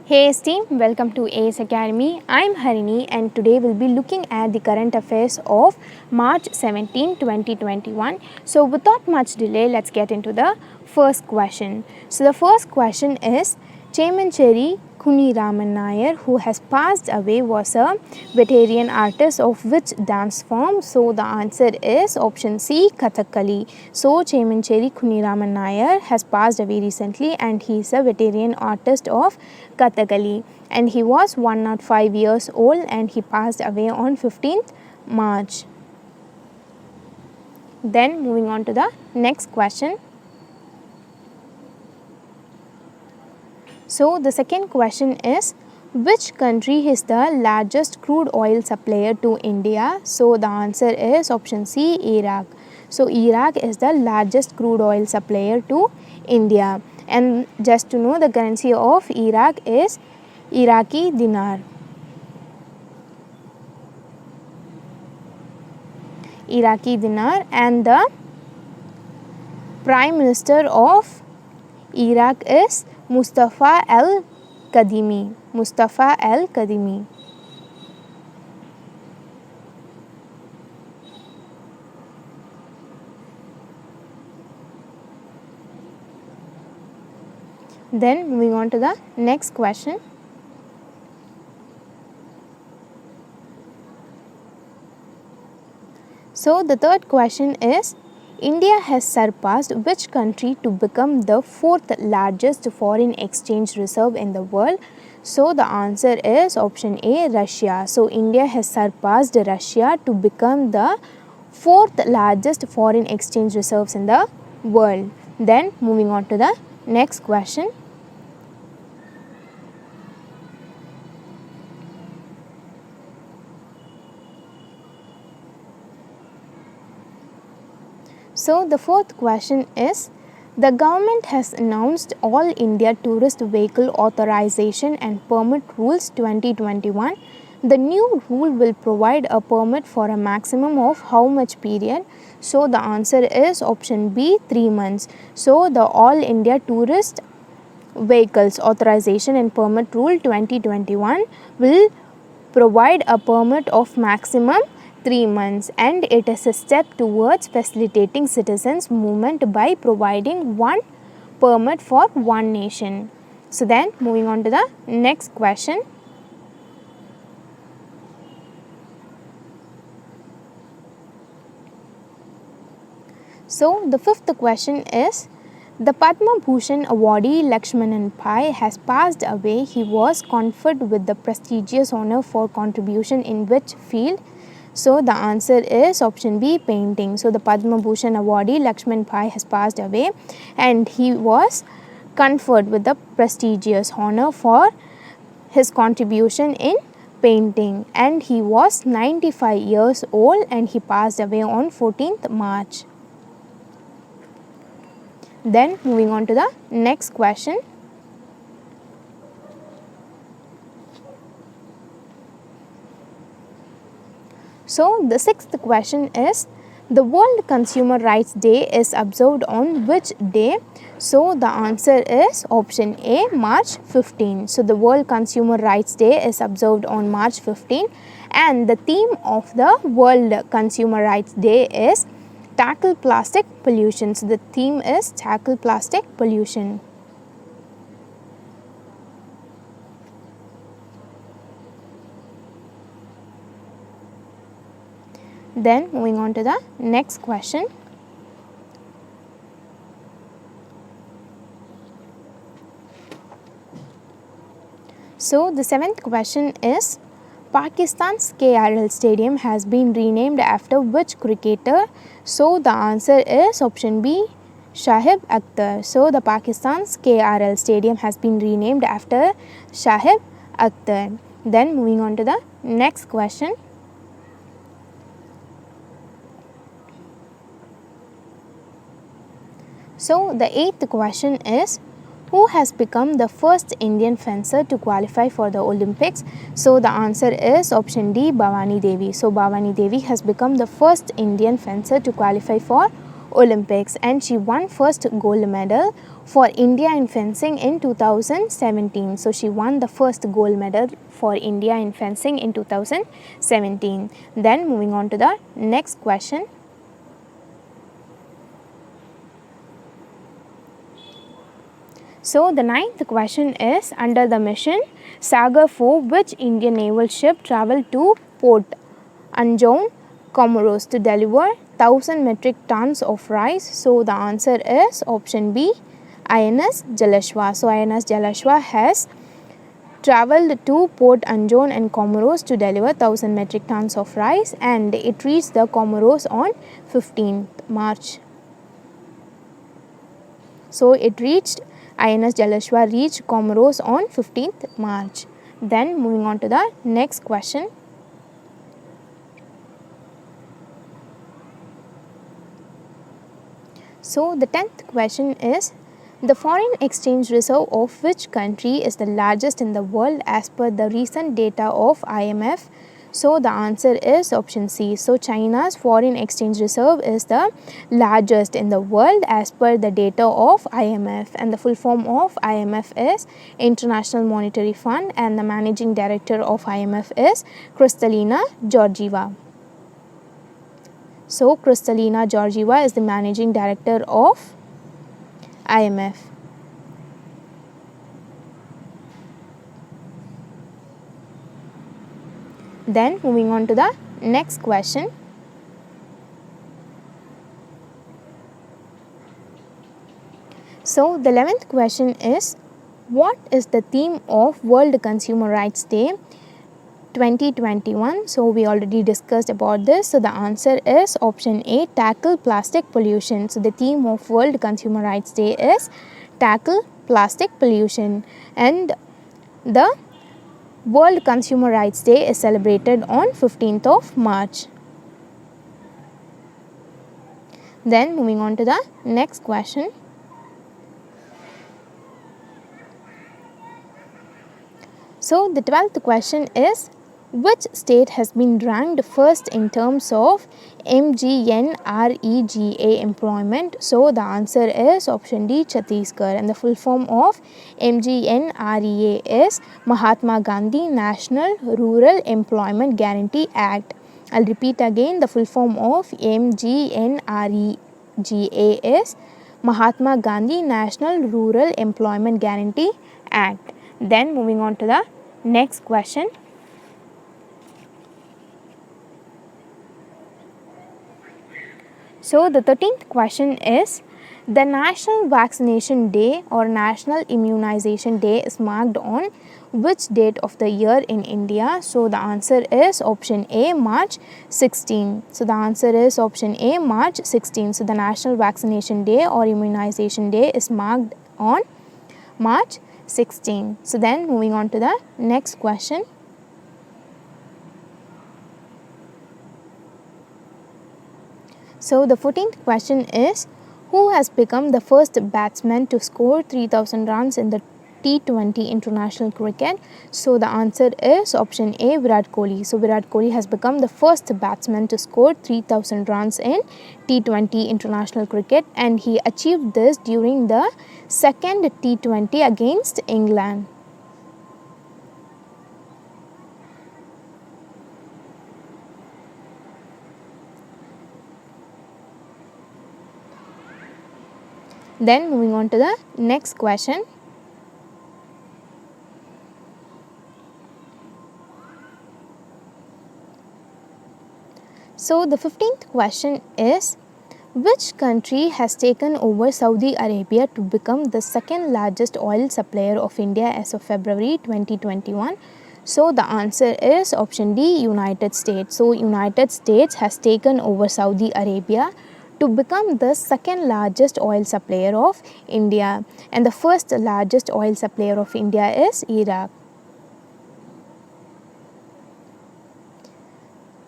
Hey team, welcome to AS Academy. I'm Harini and today we'll be looking at the current affairs of March 17, 2021. So without much delay, let's get into the first question. So the first question is Chemancheri Kuniraman Nair, who has passed away, was a veteran artist of which dance form? So the answer is option C, Kathakali. So Chemancheri Kuniraman Nair has passed away recently and he is a veteran artist of Kathakali, and he was 105 years old and he passed away on 15th March. Then moving on to the next question. So the second question is, which country is the largest crude oil supplier to India? So the answer is option C, Iraq. So Iraq is the largest crude oil supplier to India. And just to know, the currency of Iraq is Iraqi dinar. Iraqi dinar, and the Prime Minister of Iraq is Mustafa al-Kadhimi. Mustafa al-Kadhimi. Then moving on to the next question. So the third question is, India has surpassed which country to become the fourth largest foreign exchange reserve in the world? So the answer is option A, Russia. So India has surpassed Russia to become the fourth largest foreign exchange reserves in the world. Then moving on to the next question. So the fourth question is, the government has announced All India Tourist Vehicle Authorization and Permit Rules 2021. The new rule will provide a permit for a maximum of how much period? So the answer is option B, 3 months. So the All India Tourist Vehicles Authorization and Permit Rule 2021 will provide a permit of maximum 3 months, and it is a step towards facilitating citizens' movement by providing one permit for one nation. So then moving on to the next question. So the fifth question is, the Padma Bhushan awardee Lakshmanan Pai has passed away. He was conferred with the prestigious honor for contribution in which field? So the answer is option B, painting. So the Padma Bhushan awardee Lakshman Pai has passed away and he was conferred with the prestigious honor for his contribution in painting, and he was 95 years old and he passed away on 14th March. Then moving on to the next question. So the sixth question is, the World Consumer Rights Day is observed on which day? So the answer is option A, March 15. So the World Consumer Rights Day is observed on March 15, and the theme of the World Consumer Rights Day is tackle plastic pollution. So the theme is tackle plastic pollution. Then moving on to the next question. So the seventh question is, Pakistan's KRL Stadium has been renamed after which cricketer? So the answer is option B, Shahib Akhtar. So the Pakistan's KRL Stadium has been renamed after Shahib Akhtar. Then moving on to the next question. So the eighth question is, who has become the first Indian fencer to qualify for the Olympics? So the answer is option D, Bhavani Devi. So Bhavani Devi has become the first Indian fencer to qualify for Olympics, and she won first gold medal for India in fencing in 2017. So she won the first gold medal for India in fencing in 2017. Then moving on to the next question. So the ninth question is, under the mission Sagar 4, which Indian naval ship travelled to Port Anjou, Comoros to deliver 1000 metric tons of rice? So the answer is option B, INS Jalashwa. So INS Jalashwa has travelled to Port Anjou and Comoros to deliver 1000 metric tons of rice, and it reached the Comoros on 15th March. So it reached INS Jalashwa reached Comoros on 15th March. Then moving on to the next question. So the 10th question is, the foreign exchange reserve of which country is the largest in the world as per the recent data of IMF? So the answer is option C. So China's foreign exchange reserve is the largest in the world as per the data of IMF, and the full form of IMF is International Monetary Fund, and the managing director of IMF is Kristalina Georgieva. So Kristalina Georgieva is the managing director of IMF. Then moving on to the next question. So the 11th question is, what is the theme of World Consumer Rights Day 2021? So we already discussed about this. So the answer is option A, tackle plastic pollution. So the theme of World Consumer Rights Day is tackle plastic pollution, and the World Consumer Rights Day is celebrated on 15th of March. Then moving on to the next question. So the 12th question is, which state has been ranked first in terms of MGNREGA employment? So the answer is option D, Chhattisgarh, and the full form of MGNREGA is Mahatma Gandhi National Rural Employment Guarantee Act. I'll repeat again, the full form of MGNREGA is Mahatma Gandhi National Rural Employment Guarantee Act. Then moving on to the next question. So the 13th question is, the National Vaccination Day or National Immunization Day is marked on which date of the year in India? So the answer is option A, March 16. So the answer is option A, March 16. So the National Vaccination Day or Immunization Day is marked on March 16. So then moving on to the next question. So the 14th question is, who has become the first batsman to score 3000 runs in the T20 international cricket? So the answer is option A, Virat Kohli. So Virat Kohli has become the first batsman to score 3000 runs in T20 international cricket, and he achieved this during the second T20 against England. Then moving on to the next question. So the 15th question is, which country has taken over Saudi Arabia to become the second largest oil supplier of India as of February 2021? So the answer is option D, United States. So United States has taken over Saudi Arabia to become the second largest oil supplier of India, and the first largest oil supplier of India is Iraq.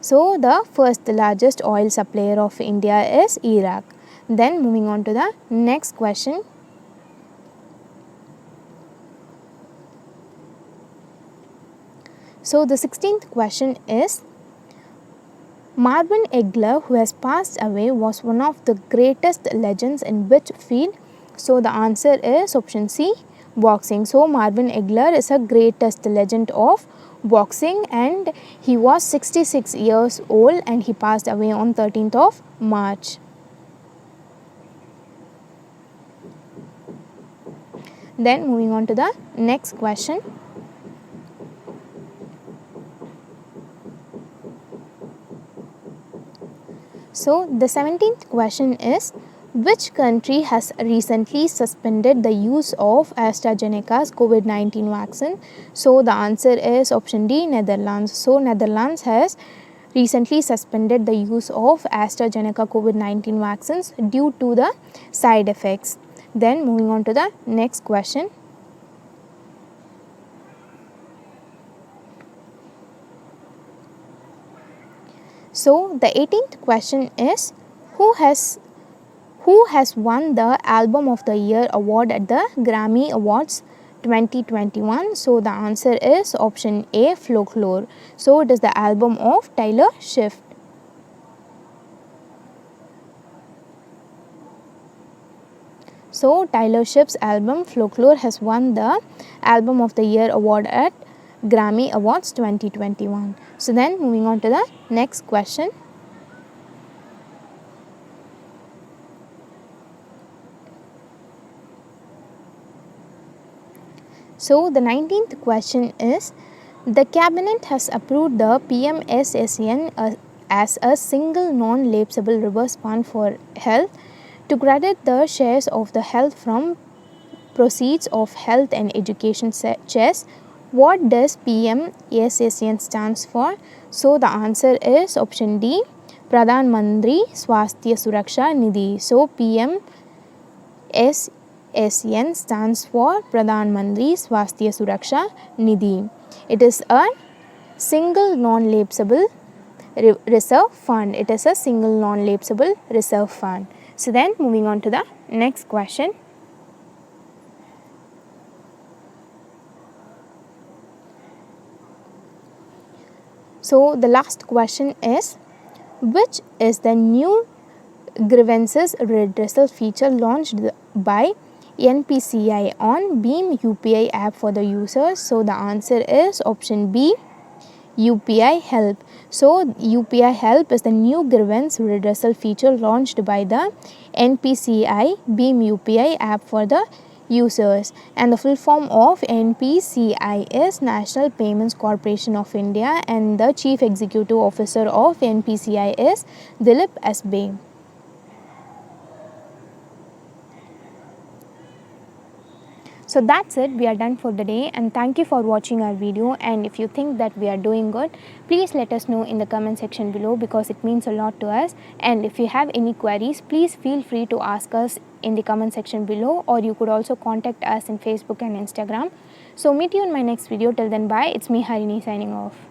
So the first largest oil supplier of India is Iraq. Then moving on to the next question. So the 16th question is, Marvin Egler, who has passed away, was one of the greatest legends in which field? So the answer is option C, boxing. So Marvin Egler is a greatest legend of boxing, and he was 66 years old and he passed away on 13th of March. Then moving on to the next question. So the 17th question is, which country has recently suspended the use of AstraZeneca's COVID-19 vaccine? So the answer is option D, Netherlands. So Netherlands has recently suspended the use of AstraZeneca COVID-19 vaccines due to the side effects. Then moving on to the next question. So the 18th question is, who has won the Album of the Year award at the Grammy Awards 2021? So the answer is option A, Folklore. So it is the album of Taylor Swift. So Taylor Swift's album Folklore has won the Album of the Year award at Grammy Awards 2021. So then moving on to the next question. So the 19th question is, the cabinet has approved the PMSSN as a single non-lapsable reverse fund for health to credit the shares of the health from proceeds of health and education chest. What does PMSSN stands for? So the answer is option D, Pradhan Mantri Swasthya Suraksha Nidhi. So PMSSN stands for Pradhan Mantri Swasthya Suraksha Nidhi. It is a single non-lapsable reserve fund. It is a single non-lapsable reserve fund. So then moving on to the next question. So the last question is, which is the new grievances redressal feature launched by NPCI on Beam UPI app for the users? So the answer is option B, UPI Help. So UPI Help is the new grievance redressal feature launched by the NPCI Beam UPI app for the users, and the full form of NPCI is National Payments Corporation of India, and the Chief Executive Officer of NPCI is Dilip SB. So that's it, we are done for the day, and thank you for watching our video. And if you think that we are doing good, please let us know in the comment section below, because it means a lot to us. And if you have any queries, please feel free to ask us in the comment section below, or you could also contact us in Facebook and Instagram. So meet you in my next video. Till then, bye. It's me, Harini, signing off.